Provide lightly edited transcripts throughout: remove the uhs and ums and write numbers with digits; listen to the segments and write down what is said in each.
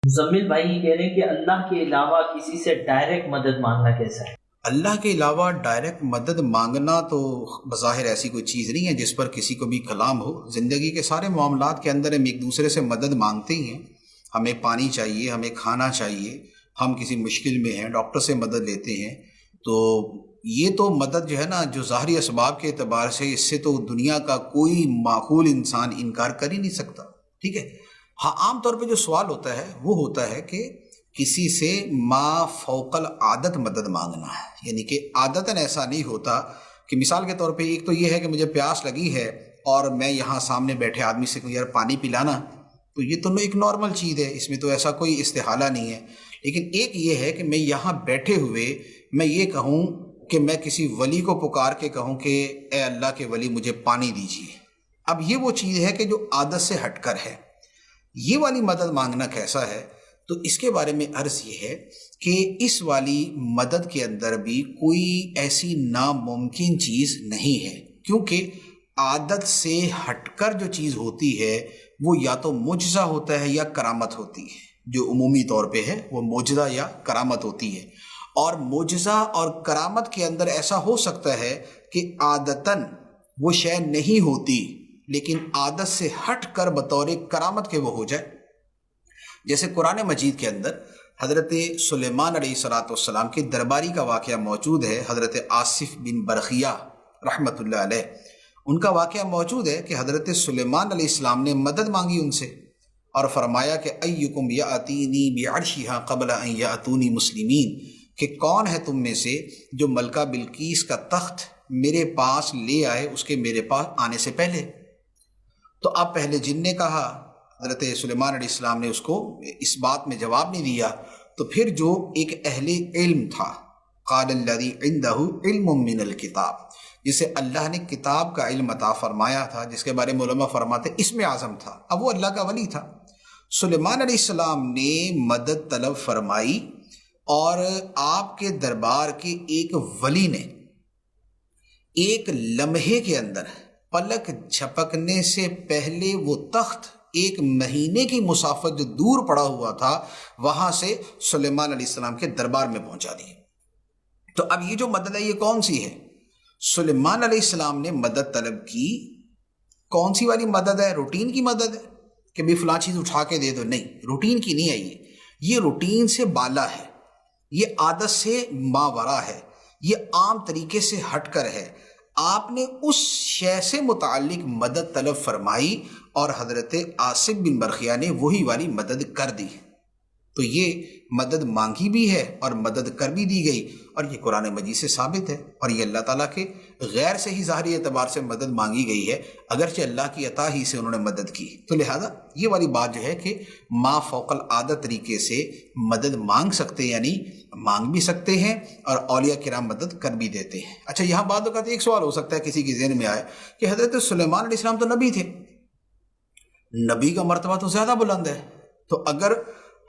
مزمل بھائی یہ کہہ رہے ہیں کہ اللہ کے علاوہ کسی سے ڈائریکٹ مدد مانگنا کیسا ہے؟ اللہ کے علاوہ ڈائریکٹ مدد مانگنا تو بظاہر ایسی کوئی چیز نہیں ہے جس پر کسی کو بھی کلام ہو۔ زندگی کے سارے معاملات کے اندر ہم ایک دوسرے سے مدد مانگتے ہی ہیں۔ ہمیں پانی چاہیے، ہمیں کھانا چاہیے، ہم کسی مشکل میں ہیں، ڈاکٹر سے مدد لیتے ہیں، تو یہ تو مدد جو ہے نا، جو ظاہری اسباب کے اعتبار سے، اس سے تو دنیا کا کوئی معقول انسان انکار کر ہی نہیں سکتا، ٹھیک ہے۔ ہاں، عام طور پہ جو سوال ہوتا ہے وہ ہوتا ہے کہ کسی سے ما فوق العادت مدد مانگنا ہے، یعنی کہ عادتاً ایسا نہیں ہوتا کہ مثال کے طور پہ ایک تو یہ ہے کہ مجھے پیاس لگی ہے اور میں یہاں سامنے بیٹھے آدمی سے کہوں یار پانی پلانا، تو یہ تو ایک نارمل چیز ہے، اس میں تو ایسا کوئی استحالہ نہیں ہے۔ لیکن ایک یہ ہے کہ میں یہاں بیٹھے ہوئے میں یہ کہوں کہ میں کسی ولی کو پکار کے کہوں کہ اے اللہ کے ولی مجھے پانی دیجیے، اب یہ وہ چیز ہے کہ جو عادت سے ہٹ کر ہے۔ یہ والی مدد مانگنا کیسا ہے؟ تو اس کے بارے میں عرض یہ ہے کہ اس والی مدد کے اندر بھی کوئی ایسی ناممکن چیز نہیں ہے، کیونکہ عادت سے ہٹ کر جو چیز ہوتی ہے وہ یا تو معجزہ ہوتا ہے یا کرامت ہوتی ہے۔ جو عمومی طور پہ ہے وہ معجزہ یا کرامت ہوتی ہے، اور معجزہ اور کرامت کے اندر ایسا ہو سکتا ہے کہ عادتاً وہ شے نہیں ہوتی لیکن عادت سے ہٹ کر بطور کرامت کے وہ ہو جائے۔ جیسے قرآن مجید کے اندر حضرت سلیمان علیہ السلام کے درباری کا واقعہ موجود ہے۔ حضرت آصف بن برخیہ رحمۃ اللہ علیہ، ان کا واقعہ موجود ہے کہ حضرت سلیمان علیہ السلام نے مدد مانگی ان سے اور فرمایا کہ ایکم یاتینی بعرشھا قبل ان یاتونی مسلمین، کہ کون ہے تم میں سے جو ملکہ بلقیس کا تخت میرے پاس لے آئے اس کے میرے پاس آنے سے پہلے۔ تو اب پہلے جن نے کہا، حضرت سلیمان علیہ السلام نے اس کو اس بات میں جواب نہیں دیا، تو پھر جو ایک اہل علم تھا، قال الذی عندہ علم من الکتاب، جسے اللہ نے کتاب کا علم عطا فرمایا تھا، جس کے بارے میں علماء فرماتے اسم اعظم تھا، اب وہ اللہ کا ولی تھا۔ سلیمان علیہ السلام نے مدد طلب فرمائی اور آپ کے دربار کے ایک ولی نے ایک لمحے کے اندر پلک جھپکنے سے پہلے وہ تخت ایک مہینے کی مسافت جو دور پڑا ہوا تھا وہاں سے سلیمان علیہ السلام کے دربار میں پہنچا دی۔ تو اب یہ جو مدد ہے یہ کون سی ہے؟ سلیمان علیہ السلام نے مدد طلب کی، کون سی والی مدد ہے؟ روٹین کی مدد ہے کہ بھی فلاں چیز اٹھا کے دے دو، نہیں، روٹین کی نہیں ہے یہ روٹین سے بالا ہے، یہ عادت سے ماورا ہے، یہ عام طریقے سے ہٹ کر ہے۔ آپ نے اس شے سے متعلق مدد طلب فرمائی اور حضرت آصف بن برخیہ نے وہی والی مدد کر دی، تو یہ مدد مانگی بھی ہے اور مدد کر بھی دی گئی، اور یہ قرآن مجید سے ثابت ہے، اور یہ اللہ تعالیٰ کے غیر سے ہی ظاہری اعتبار سے مدد مانگی گئی ہے، اگرچہ اللہ کی عطا ہی سے انہوں نے مدد کی۔ تو لہذا یہ والی بات جو ہے کہ ما فوق العادت طریقے سے مدد مانگ سکتے ہیں، یعنی مانگ بھی سکتے ہیں اور اولیاء کرام مدد کر بھی دیتے ہیں۔ اچھا، یہاں بعد اوقات ایک سوال ہو سکتا ہے کسی کے ذہن میں آئے کہ حضرت سلیمان علیہ السلام تو نبی تھے، نبی کا مرتبہ تو زیادہ بلند ہے، تو اگر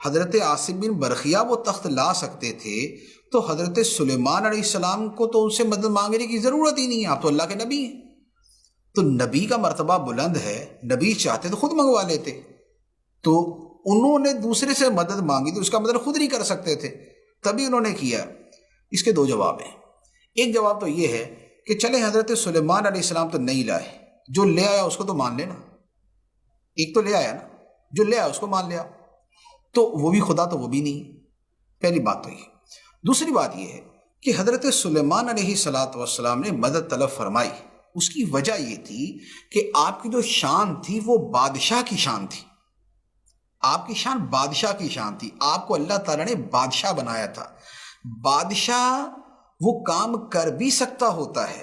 حضرت آصف بن برخیہ وہ تخت لا سکتے تھے تو حضرت سلیمان علیہ السلام کو تو ان سے مدد مانگنے کی ضرورت ہی نہیں ہے، آپ تو اللہ کے نبی ہیں۔ تو نبی کا مرتبہ بلند ہے، نبی چاہتے تو خود منگوا لیتے، تو انہوں نے دوسرے سے مدد مانگی تو اس کا مطلب خود نہیں کر سکتے تھے، تبھی انہوں نے کیا۔ اس کے دو جواب ہیں۔ ایک جواب تو یہ ہے کہ چلیں حضرت سلیمان علیہ السلام تو نہیں لائے، جو لے آیا اس کو تو مان لینا، ایک تو لے آیا نا، جو لے آیا اس کو مان لیا، تو وہ بھی خدا تو وہ بھی نہیں، پہلی بات تو یہ۔ دوسری بات یہ ہے کہ حضرت سلیمان علیہ السلام نے مدد طلب فرمائی، اس کی وجہ یہ تھی کہ آپ کی جو شان تھی وہ بادشاہ کی شان تھی، آپ کی شان بادشاہ کی شان تھی، آپ کو اللہ تعالیٰ نے بادشاہ بنایا تھا۔ بادشاہ وہ کام کر بھی سکتا ہوتا ہے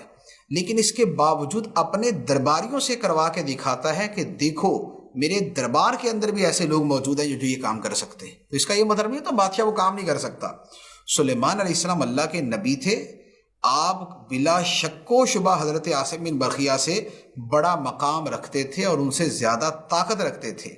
لیکن اس کے باوجود اپنے درباریوں سے کروا کے دکھاتا ہے کہ دیکھو میرے دربار کے اندر بھی ایسے لوگ موجود ہیں جو یہ کام کر سکتے ہیں، تو اس کا یہ مطلب نہیں تو بادشاہ وہ کام نہیں کر سکتا۔ سلیمان علیہ السلام اللہ کے نبی تھے، آپ بلا شک و شبہ حضرت آصف بن برخیہ سے بڑا مقام رکھتے تھے اور ان سے زیادہ طاقت رکھتے تھے،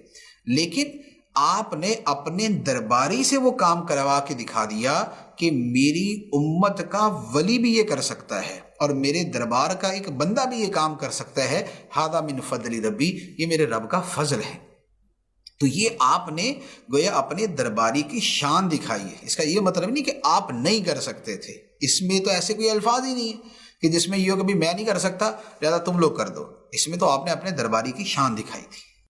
لیکن آپ نے اپنے درباری سے وہ کام کروا کے دکھا دیا کہ میری امت کا ولی بھی یہ کر سکتا ہے اور میرے دربار کا ایک بندہ بھی یہ کام کر سکتا ہے، ھذا من فضل ربی، یہ میرے رب کا فضل ہے۔ تو یہ آپ نے گویا اپنے درباری کی شان دکھائی ہے. اس کا یہ مطلب نہیں کہ آپ نہیں کر سکتے تھے، اس میں تو ایسے کوئی الفاظ ہی نہیں ہے کہ جس میں یہ ہو کہ میں نہیں کر سکتا لہذا تم لوگ کر دو. اس میں تو آپ نے اپنے درباری کی شان دکھائی تھی.